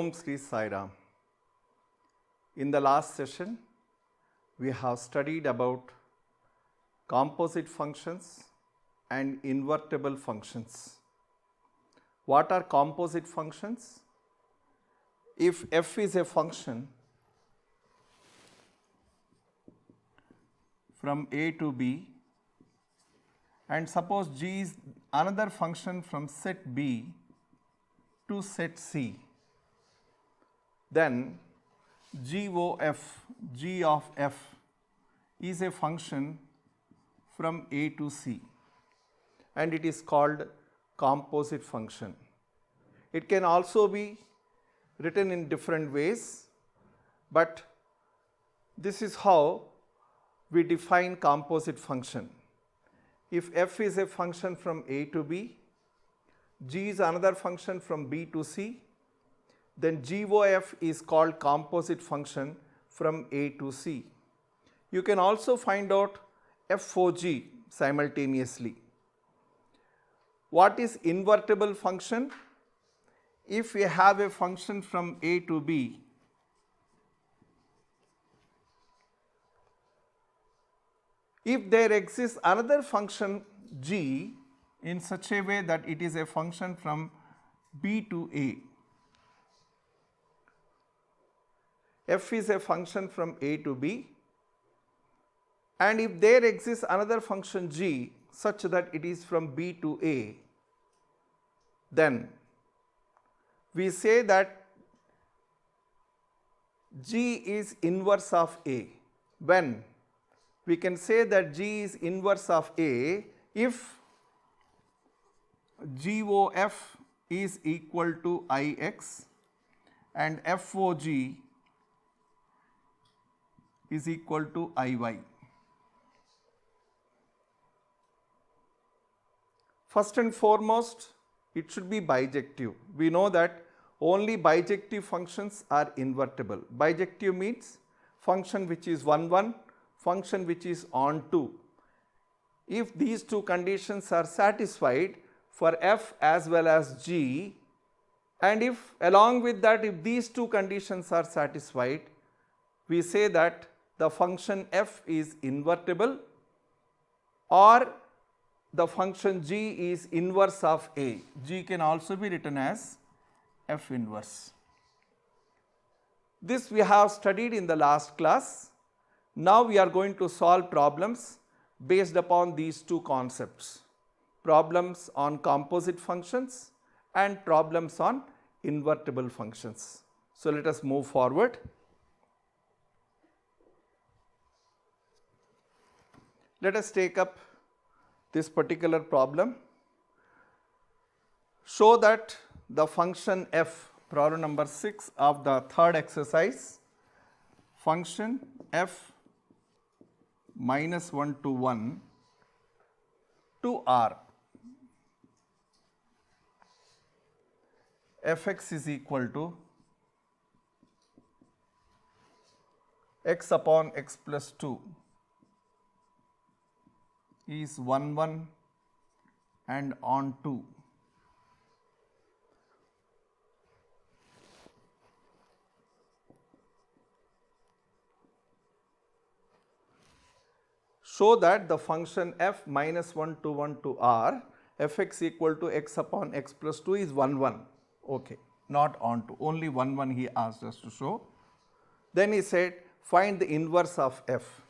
Om Sri Sai Ram. In the last session, we have studied about composite functions and invertible functions. What are composite functions? If f is a function from a to b, and suppose g is another function from set b to set c, then g of f is a function from a to c, and it is called composite function. It can also be written in different ways, but this is how we define composite function. If f is a function from a to b, g is another function from b to c, then g of f is called composite function from a to c. You can also find out f of g simultaneously. What is invertible function? If we have a function from a to b, if there exists another function g in such a way that it is a function from b to a, f is a function from a to b, and if there exists another function g such that it is from b to a, then we say that g is inverse of a. When we can say that g is inverse of a if g of f is equal to ix and f of g is equal to iy. First and foremost, it should be bijective. We know that only bijective functions are invertible. Bijective means function which is 1, 1, function which is on 2. If these two conditions are satisfied for f as well as g, and if along with that if these two conditions are satisfied, we say that the function f is invertible or the function g is inverse of a. G can also be written as f inverse. This we have studied in the last class. Now we are going to solve problems based upon these two concepts, problems on composite functions and problems on invertible functions. So let us move forward. Let us take up this particular problem. Show that the function f, problem number 6 of the third exercise, function f minus 1 to 1 to r, fx is equal to x upon x plus 2 is 1, 1 and on 2. Show that the function f minus 1 to 1 to r, fx equal to x upon x plus 2 is 1, 1. Okay, not on 2, only 1, 1 he asked us to show. Then he said find the inverse of f.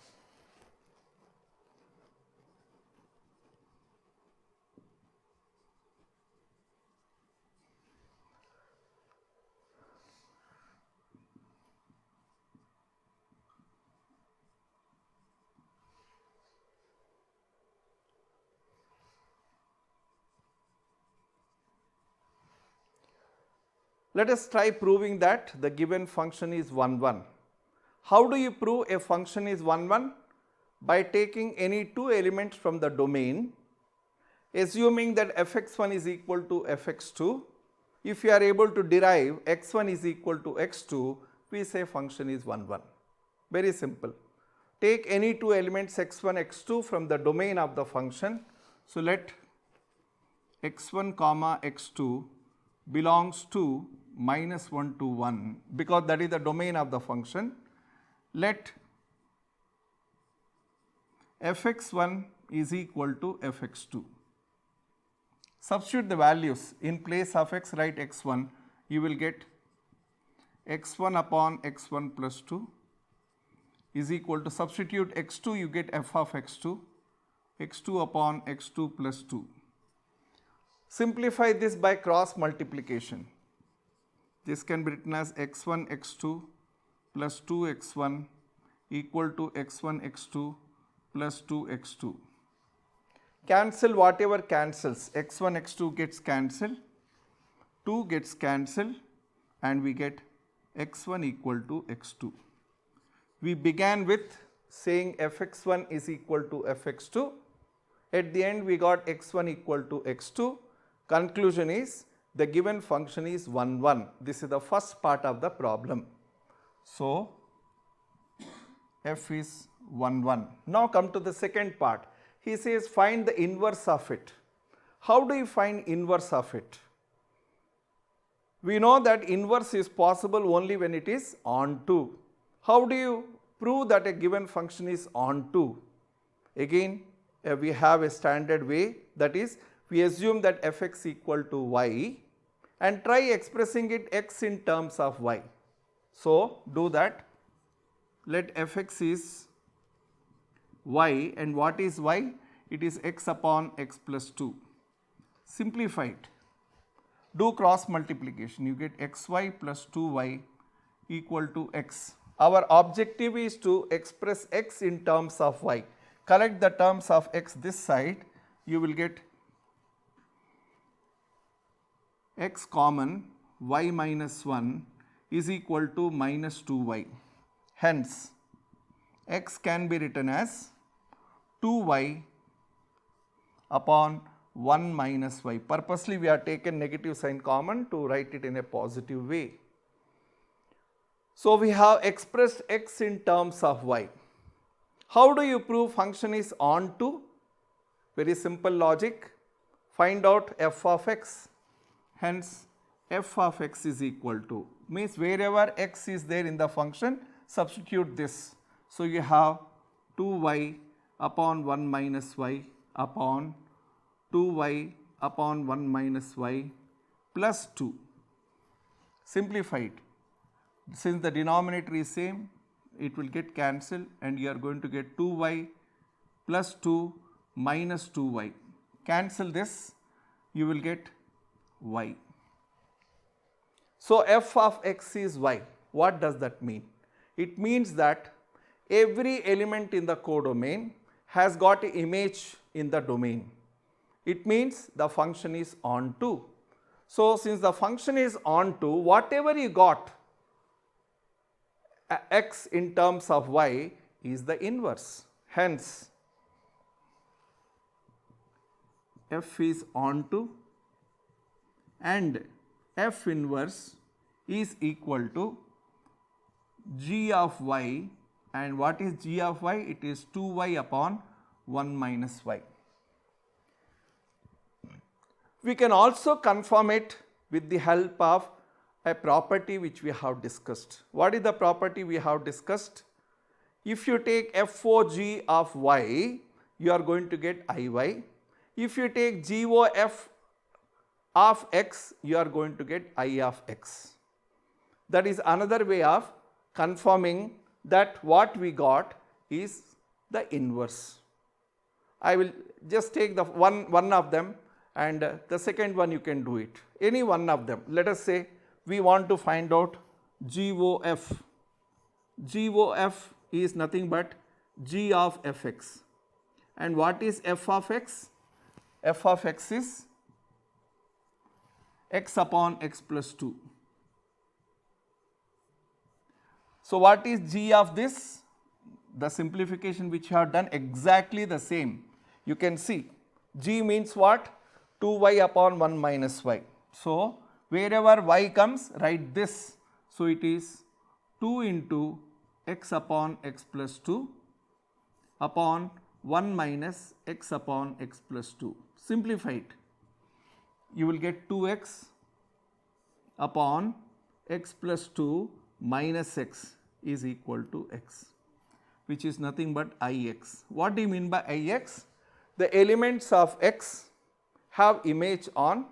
Let us try proving that the given function is 1, 1. How do you prove a function is 1, 1? By taking any two elements from the domain, assuming that fx1 is equal to fx2. If you are able to derive x1 is equal to x2, we say function is 1, 1. Very simple. Take any two elements x1, x2 from the domain of the function. So let x1 comma x2 belongs to -1 to 1, because that is the domain of the function. Let fx1 is equal to fx2. Substitute the values. In place of x, write x1. You will get x1 upon x1 plus 2 is equal to, substitute x2, you get f of x2, x2 upon x2 plus 2. Simplify this by cross multiplication. This can be written as x1 x2 plus 2x1 equal to x1 x2 plus 2x2. Cancel whatever cancels. x1 x2 gets cancelled, 2 gets cancelled, and we get x1 equal to x2. We began with saying fx1 is equal to fx2. At the end we got x1 equal to x2. Conclusion is the given function is 1, 1. This is the first part of the problem. So, f is 1, 1. Now come to the second part. He says find the inverse of it. How do you find inverse of it? We know that inverse is possible only when it is onto. How do you prove that a given function is onto? Again, we have a standard way, that is, we assume that fx equal to y and try expressing it x in terms of y. So, do that. Let fx is y, and what is y? It is x upon x plus 2. Simplify it. Do cross multiplication. You get xy plus 2y equal to x. Our objective is to express x in terms of y. Collect the terms of x this side. You will get x common, y minus 1 is equal to minus 2y. Hence, x can be written as 2y upon 1 minus y. Purposely we have taken negative sign common to write it in a positive way. So, we have expressed x in terms of y. How do you prove function is onto? Very simple logic. Find out f of x. Hence, f of x is equal to, means wherever x is there in the function, substitute this. So, you have 2y upon 1 minus y upon 2y upon 1 minus y plus 2. Simplify it. Since the denominator is same, it will get cancelled and you are going to get 2y plus 2 minus 2y. Cancel this, you will get y. So, f of x is y. What does that mean? It means that every element in the codomain has got an image in the domain. It means the function is onto. So, since the function is onto, whatever you got x in terms of y is the inverse. Hence, f is onto and f inverse is equal to g of y, and what is g of y? It is 2y upon 1 minus y. We can also confirm it with the help of a property which we have discussed. What is the property we have discussed? If you take FOG of y, you are going to get IY. If you take GOF of x, you are going to get I of x. That is another way of confirming that what we got is the inverse. I will just take the one of them, and the second one you can do it. Any one of them. Let us say we want to find out GOF. GOF is nothing but G of fx. And what is f of x? F of x is x upon x plus 2. So, what is g of this? The simplification which you have done exactly the same. You can see g means what? 2y upon 1 minus y. So, wherever y comes, write this. So, it is 2 into x upon x plus 2 upon 1 minus x upon x plus 2. Simplify it. You will get 2x upon x plus 2 minus x is equal to x, which is nothing but Ix. What do you mean by Ix? The elements of x have image on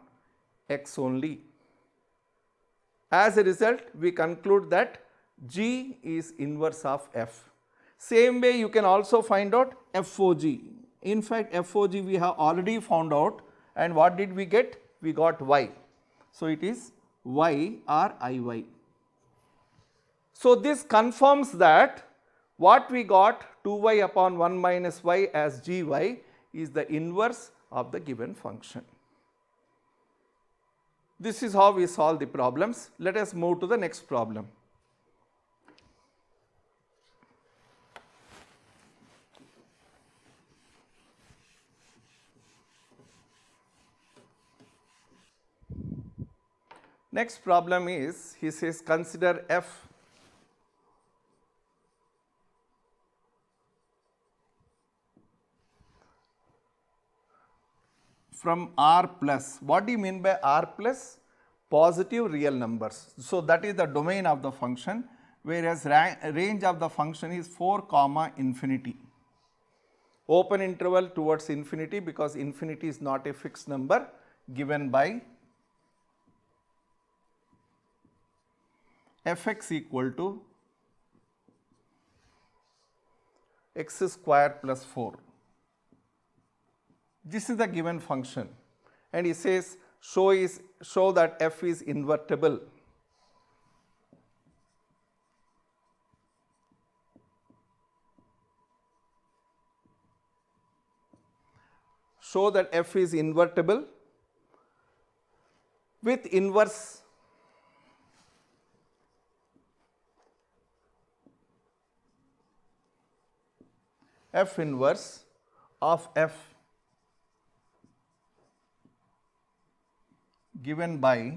x only. As a result, we conclude that G is inverse of F. Same way you can also find out FOG. In fact, FOG we have already found out, and what did we get? We got Y. So, it is Y or IY. So, this confirms that what we got 2y upon 1 minus y as gy is the inverse of the given function. This is how we solve the problems. Let us move to the next problem. Next problem is, he says consider f from R plus. What do you mean by R plus? Positive real numbers. So, that is the domain of the function, whereas range of the function is 4 comma infinity. Open interval towards infinity, because infinity is not a fixed number given by fx equal to x square plus 4. This is the given function, and he says show that f is invertible. Show that f is invertible with inverse f inverse of f given by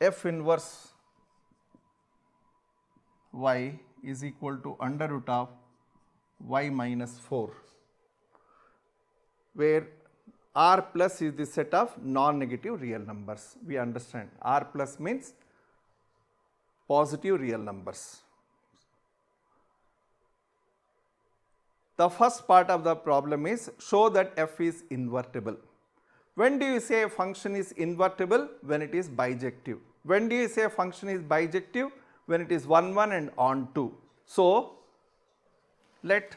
f inverse y is equal to under root of y minus 4, where R plus is the set of non-negative real numbers. We understand R plus means positive real numbers. The first part of the problem is show that f is invertible. When do you say a function is invertible? When it is bijective. When do you say a function is bijective? When it is 1 1 and on 2. So, let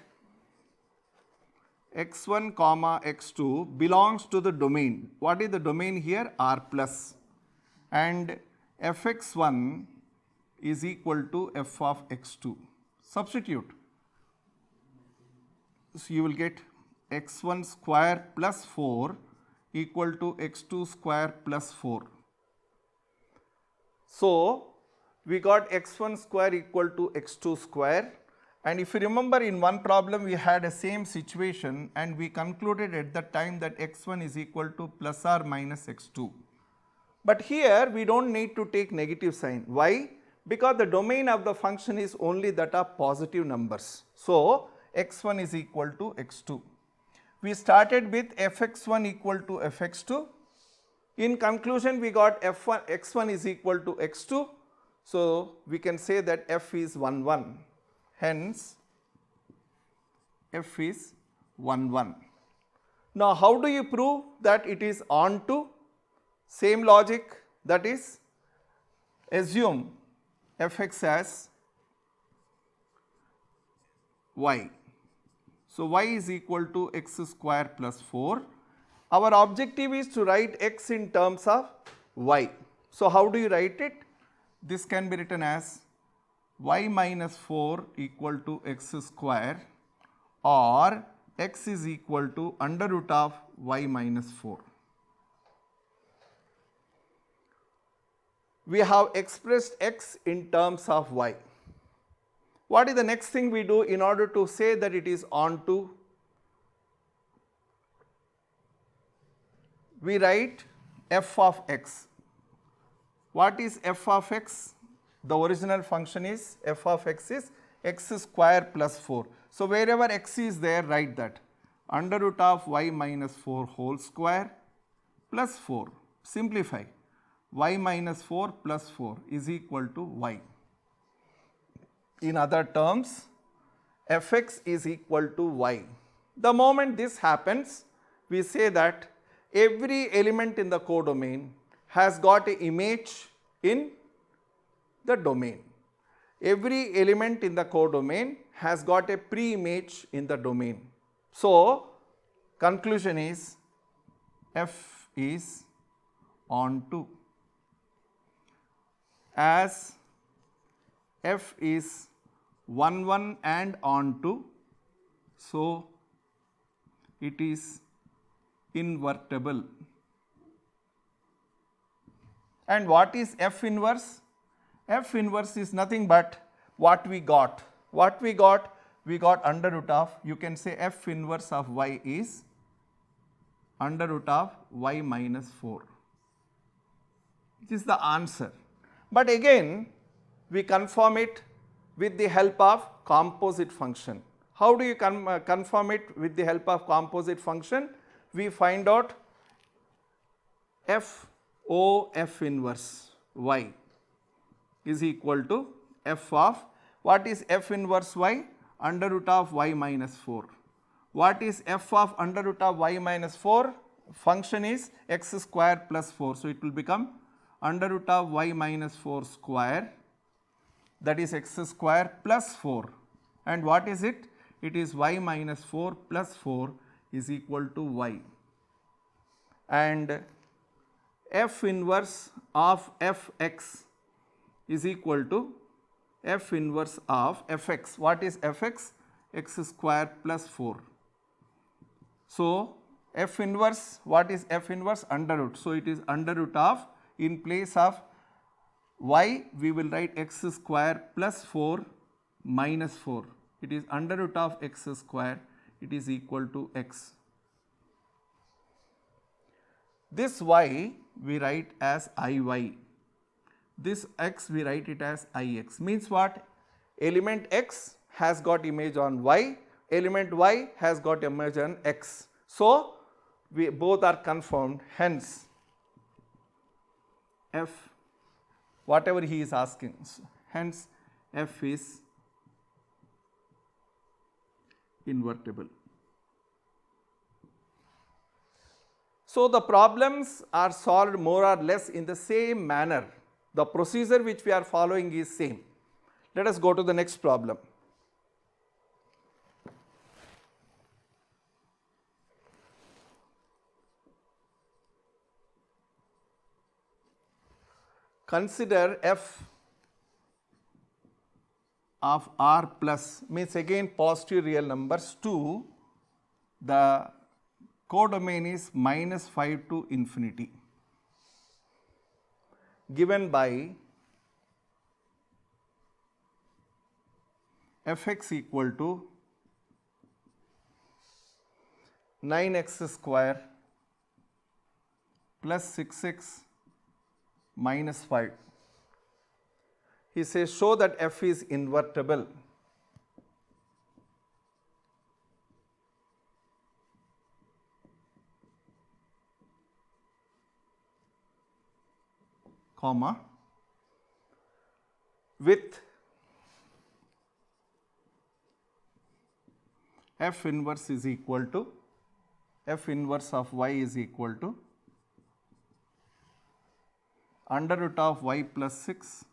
x1 comma x2 belongs to the domain. What is the domain here? R plus, and fx1 is equal to f of x2. Substitute. So, you will get x1 square plus 4 equal to x2 square plus 4. So, we got x1 square equal to x2 square, and if you remember, in one problem we had a same situation and we concluded at that time that x1 is equal to plus or minus x2. But here we do not need to take negative sign. Why? Because the domain of the function is only that of positive numbers. So, x1 is equal to x2. We started with fx1 equal to fx2. In conclusion, we got x1 is equal to x2. So, we can say that f is 1 1. Hence, f is 1 1. Now, how do you prove that it is onto? Same logic, that is, assume fx as y. So, y is equal to x square plus 4. Our objective is to write x in terms of y. So, how do you write it? This can be written as y minus 4 equal to x square, or x is equal to under root of y minus 4. We have expressed x in terms of y. What is the next thing we do in order to say that it is onto? We write f of x. What is f of x? The original function is f of x is x square plus 4. So, wherever x is there, write that under root of y minus 4 whole square plus 4. Simplify. y minus 4 plus 4 is equal to y. In other terms, fx is equal to y. The moment this happens, we say that every element in the codomain has got an image in the domain. Every element in the codomain has got a pre-image in the domain. So, conclusion is f is onto. As f is 1 1 and onto, so it is invertible. And what is f inverse? F inverse is nothing but what we got. What we got? We got under root of, you can say f inverse of y is under root of y minus 4. This is the answer. But again, we confirm it with the help of composite function. How do you confirm it with the help of composite function? We find out f o f inverse y is equal to f of, what is f inverse y? Under root of y minus 4. What is f of under root of y minus 4? Function is x square plus 4. So, it will become under root of y minus 4 square, that is x square plus 4. And what is it? It is y minus 4 plus 4 is equal to y. And f inverse of fx is equal to f inverse of fx. What is fx? X square plus 4. So, f inverse, what is f inverse? Under root. So, it is under root of, in place of y we will write x square plus 4 minus 4. It is under root of x square, it is equal to x. This y we write as iy. This x we write it as ix. Means what? Element x has got image on y, element y has got image on x. So, we both are confirmed, hence f, whatever he is asking, hence f is invertible. So, the problems are solved more or less in the same manner. The procedure which we are following is same. Let us go to the next problem. Consider f of r plus, means again positive real numbers, to the codomain is minus 5 to infinity, given by fx equal to 9x square plus 6x minus 5. He says show that f is invertible. Comma, with f inverse is equal to, f inverse of y is equal to under root of y plus 6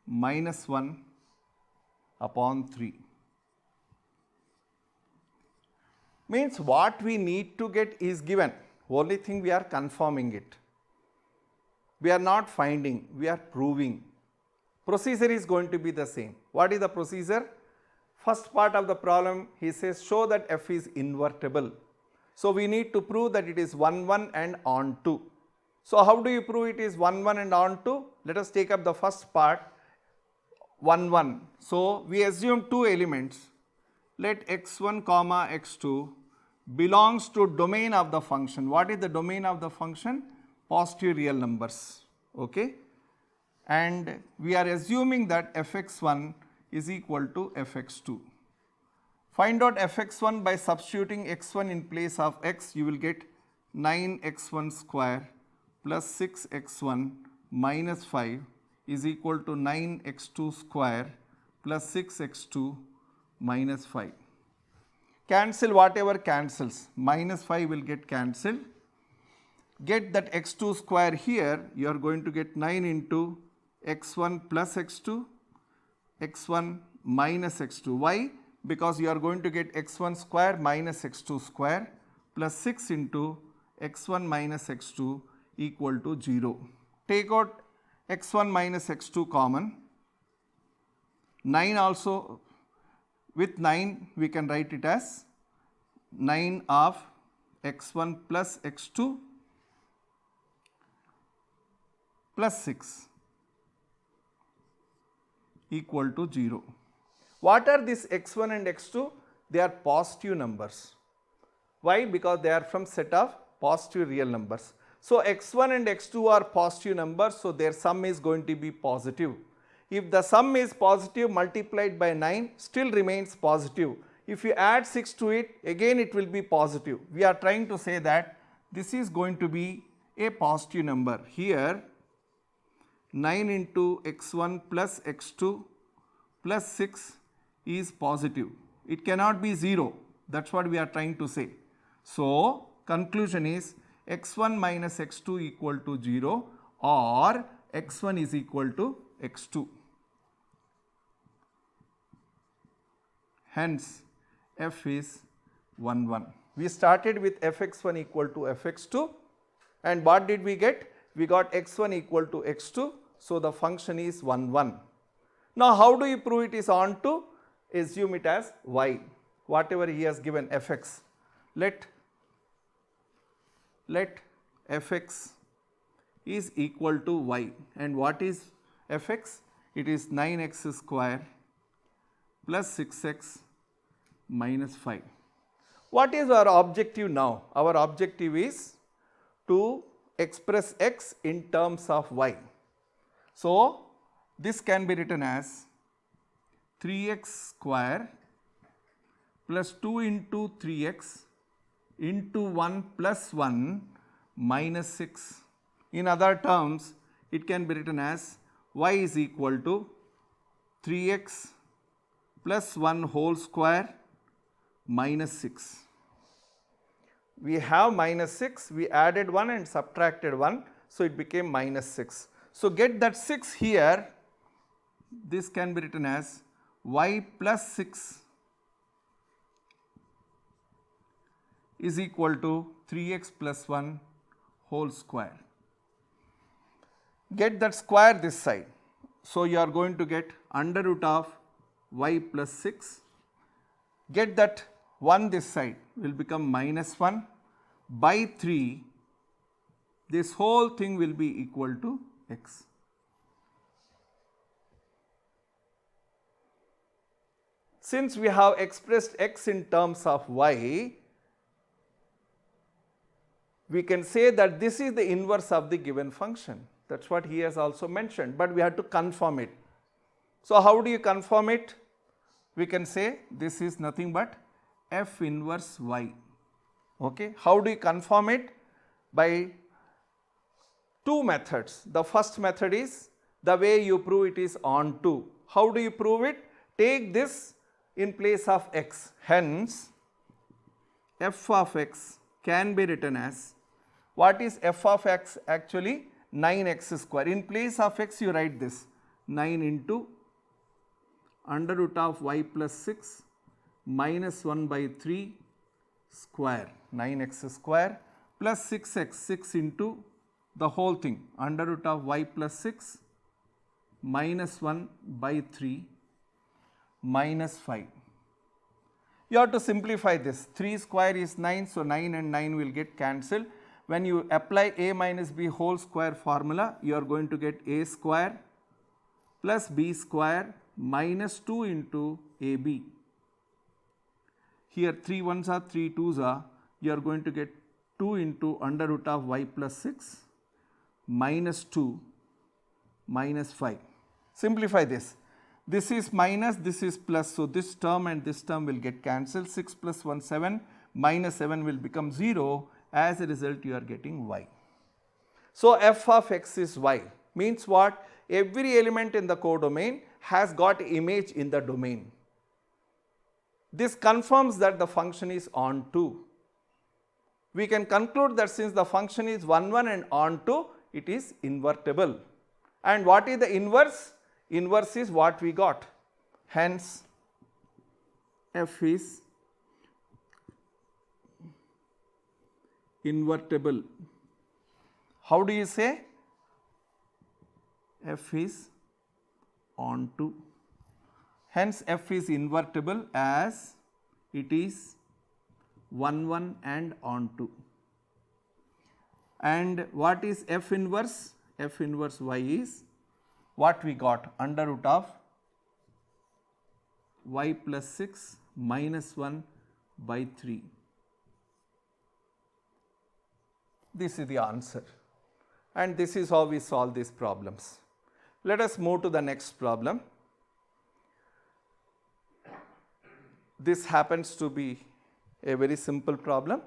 minus 1 upon 3. Means what we need to get is given, only thing we are confirming it. We are not finding, we are proving. Procedure is going to be the same. What is the procedure? First part of the problem, he says show that f is invertible. So, we need to prove that it is 1 1 and onto. So, how do you prove it is 1 1 and onto? Let us take up the first part, 1 1. So, we assume two elements. Let x1 comma x2 belongs to domain of the function. What is the domain of the function? Positive real numbers, okay, and we are assuming that fx1 is equal to fx2. Find out fx1 by substituting x1 in place of x, you will get 9x1 square plus 6x1 minus 5 is equal to 9x2 square plus 6x2 minus 5. Cancel whatever cancels, minus 5 will get cancelled. Get that x2 square here, you are going to get 9 into x1 plus x2, x1 minus x2. Why? Because you are going to get x1 square minus x2 square plus 6 into x1 minus x2 equal to 0. Take out x1 minus x2 common. 9 also, with 9 we can write it as 9 of x1 plus x2 plus 6 equal to 0. What are these x1 and x2? They are positive numbers. Why? Because they are from set of positive real numbers. So x1 and x2 are positive numbers, so their sum is going to be positive. If the sum is positive multiplied by 9, still remains positive. If you add 6 to it, again it will be positive. We are trying to say that this is going to be a positive number. Here 9 into x1 plus x2 plus 6 is positive. It cannot be 0. That is what we are trying to say. So conclusion is x1 minus x2 equal to 0 or x1 is equal to x2. Hence f is 1 1. We started with fx1 equal to fx2 and what did we get? We got x1 equal to x2. So the function is 1 1. Now how do you prove it is onto? Assume it as y. Whatever he has given fx. Let fx is equal to y. And what is fx? It is 9x square plus 6x minus 5. What is our objective now? Our objective is to express x in terms of y. So this can be written as 3x square plus 2 into 3x into 1 plus 1 minus 6. In other terms, it can be written as y is equal to 3x plus 1 whole square minus 6. We have minus 6, we added 1 and subtracted 1, so it became minus 6. So get that 6 here, this can be written as y plus 6 is equal to 3x plus 1 whole square. Get that square this side. So you are going to get under root of y plus 6. Get that 1 this side will become minus 1 by 3. This whole thing will be equal to x. Since we have expressed x in terms of y, we can say that this is the inverse of the given function. That is what he has also mentioned, but we have to confirm it. So how do you confirm it? We can say this is nothing but f inverse y. Okay. How do you confirm it? By two methods. The first method is the way you prove it is onto. How do you prove it? Take this in place of x. Hence, f of x can be written as, what is f of x actually? 9x square. In place of x you write this 9 into under root of y plus 6 minus 1 by 3 square, 9x square plus 6x, 6 into the whole thing under root of y plus 6 minus 1 by 3 minus 5. You have to simplify this. 3 square is 9, so 9 and 9 will get cancelled. When you apply a minus b whole square formula, you are going to get a square plus b square minus 2 into ab. Here 3 1s are 3 2s are, you are going to get 2 into under root of y plus 6 minus 2 minus 5. Simplify this. This is minus, this is plus, so this term and this term will get cancelled. 6 plus 1 7, minus 7 will become 0. As a result, you are getting y. So f of x is y means what? Every element in the codomain has got image in the domain. This confirms that the function is onto. We can conclude that since the function is 1, 1 and onto, it is invertible. And what is the inverse? Inverse is what we got. Hence, f is invertible. How do you say? F is onto. Hence, f is invertible as it is 1, 1 and onto. And what is f inverse? F inverse y is what we got, under root of y plus 6 minus 1 by 3. This is the answer, and this is how we solve these problems. Let us move to the next problem. This happens to be a very simple problem.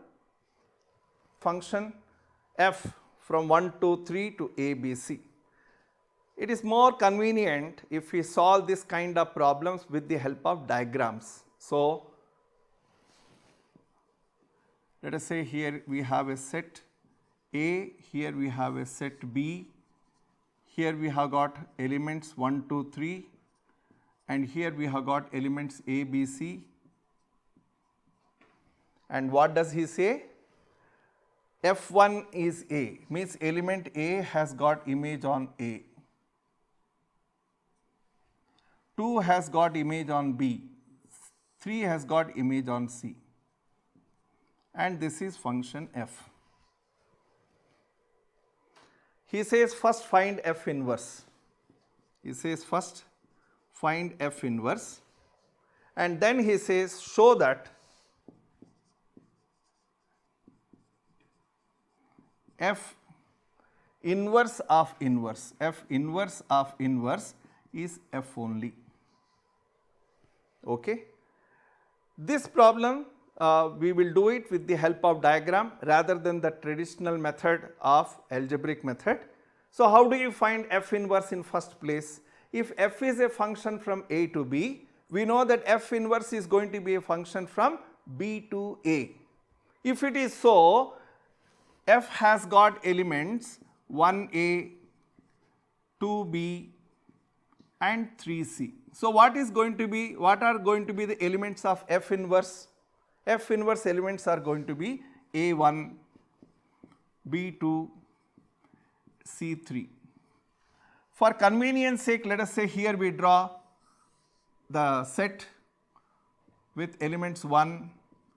Function f from 1 to 3 to a, b, c. It is more convenient if we solve this kind of problems with the help of diagrams. So, let us say here we have a set A, here we have a set B, here we have got elements 1, 2, 3, and here we have got elements A, B, C. And what does he say? F1 is A, means element A has got image on A. 2 has got image on B, 3 has got image on C, and this is function f. He says first find f inverse. He says first find f inverse, and then he says show that f inverse of inverse, f inverse of inverse is f only. Okay. This problem we will do it with the help of diagram rather than the traditional method of algebraic method. So, how do you find f inverse in first place? If f is a function from a to b, we know that f inverse is going to be a function from b to a. If it is so, f has got elements 1a, 2b and 3c. So, what are going to be the elements of f inverse? F inverse elements are going to be a1, b2, c3. For convenience sake, let us say here we draw the set with elements 1,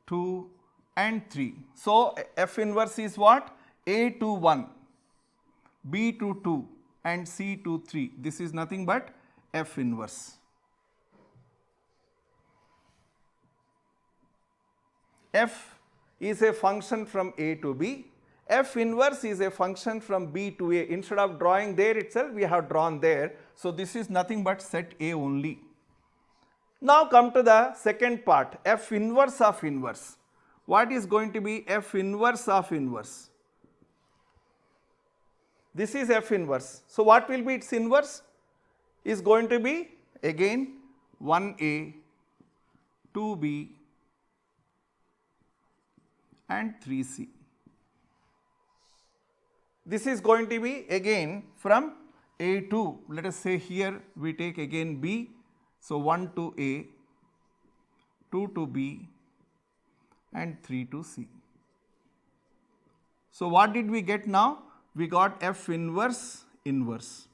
2 and 3. So, f inverse is what? A to 1, b to 2 and c to 3. This is nothing but f inverse. F is a function from a to b, f inverse is a function from b to a. Instead of drawing there itself, we have drawn there. So, this is nothing but set A only. Now, come to the second part, f inverse of inverse. What is going to be f inverse of inverse? This is f inverse. So, what will be its inverse? Is going to be again 1a, 2b and 3c. This is going to be again from a to, let us say here we take again b. So, 1 to a, 2 to b and 3 to c. So, what did we get now? We got f inverse inverse.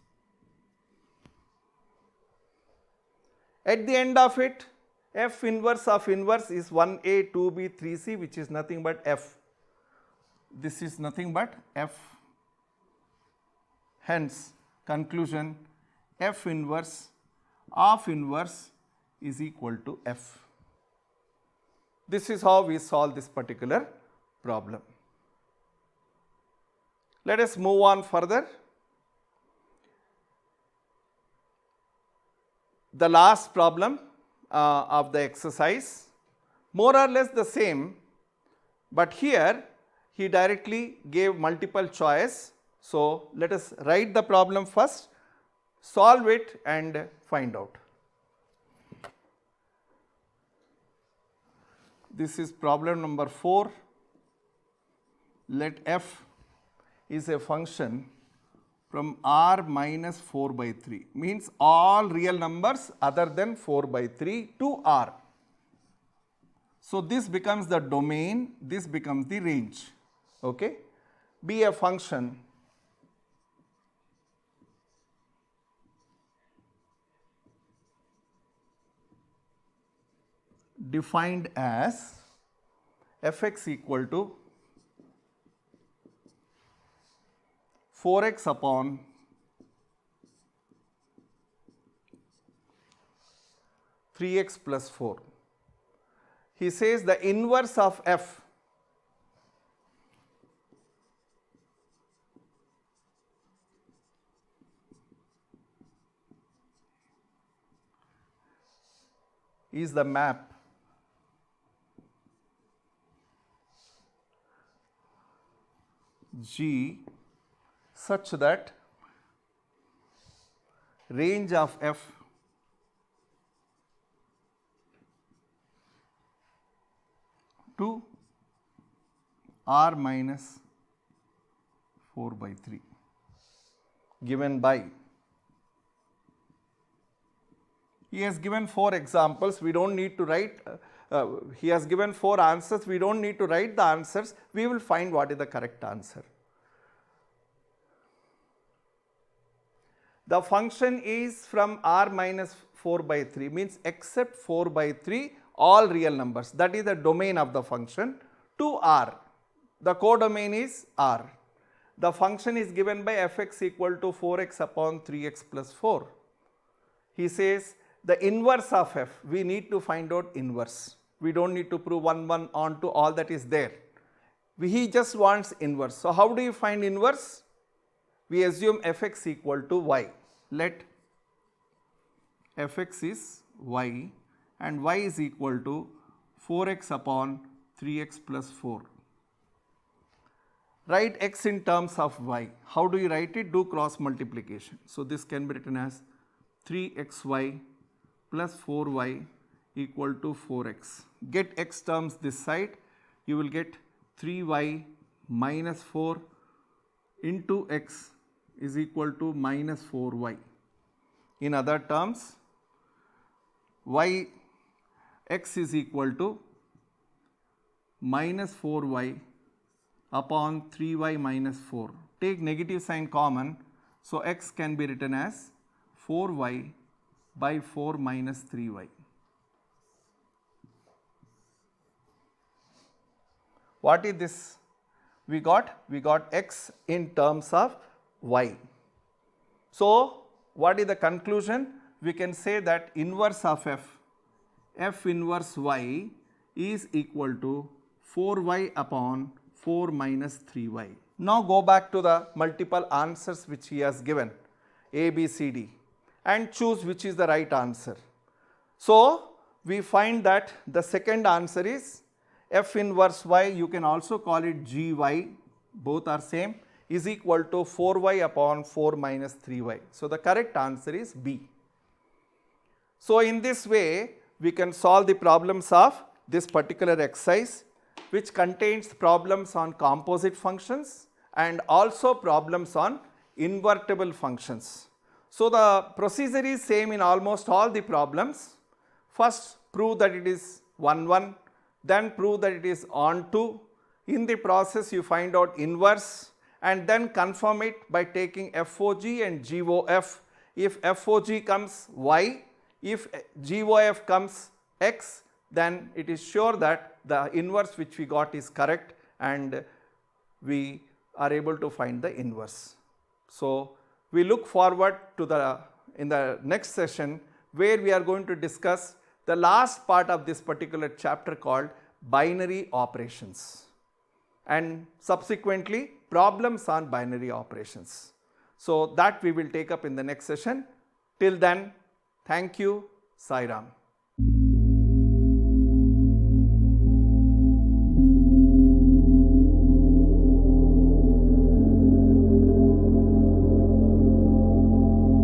At the end of it, f inverse of inverse is 1a, 2b, 3c, which is nothing but f. This is nothing but f. Hence, conclusion, f inverse of inverse is equal to f. This is how we solve this particular problem. Let us move on further. The last problem of the exercise, more or less the same, but here he directly gave multiple choice. So, let us write the problem first, solve it and find out. This is problem number 4. Let f is a function from r minus 4 by 3, means all real numbers other than 4 by 3 to r. So, this becomes the domain, this becomes the range. Okay? Be a function defined as fx equal to 4x upon three x plus 4. He says the inverse of f is the map G such that range of f to r minus 4 by 3 given by, he has given 4 examples, we do not need to write, he has given 4 answers, we do not need to write the answers, we will find what is the correct answer. The function is from r minus 4 by 3, means except 4 by 3 all real numbers, that is the domain of the function, to r. The codomain is r. The function is given by fx equal to 4x upon 3x plus 4. He says the inverse of f, we need to find out inverse. We do not need to prove 1 1 on to all that is there. He just wants inverse. So, how do you find inverse? We assume fx equal to y. Let fx is y and y is equal to 4x upon 3x plus 4. Write x in terms of y. How do you write it? Do cross multiplication. So, this can be written as 3xy plus 4y equal to 4x. Get x terms this side, you will get 3y minus 4 into x is equal to minus 4y. In other terms, x is equal to minus 4y upon 3y minus 4. Take negative sign common, so x can be written as 4y by 4 minus 3y. What is this? We got x in terms of y. So, what is the conclusion? We can say that inverse of f inverse y is equal to 4y upon 4 minus 3y. Now, go back to the multiple answers which he has given, A, B, C, D, and choose which is the right answer. So, we find that the second answer is f inverse y, you can also call it gy, both are same, is equal to 4y upon 4 minus 3y. So, the correct answer is B. So, in this way, we can solve the problems of this particular exercise, which contains problems on composite functions and also problems on invertible functions. So, the procedure is same in almost all the problems. First, prove that it is 1 1, then prove that it is onto. In the process, you find out inverse and then confirm it by taking FOG and GOF. If FOG comes y, if GOF comes x, then it is sure that the inverse which we got is correct and we are able to find the inverse. So, we look forward to in the next session where we are going to discuss the last part of this particular chapter called binary operations and subsequently problems on binary operations. So, that we will take up in the next session. Till then, thank you, Sai Ram.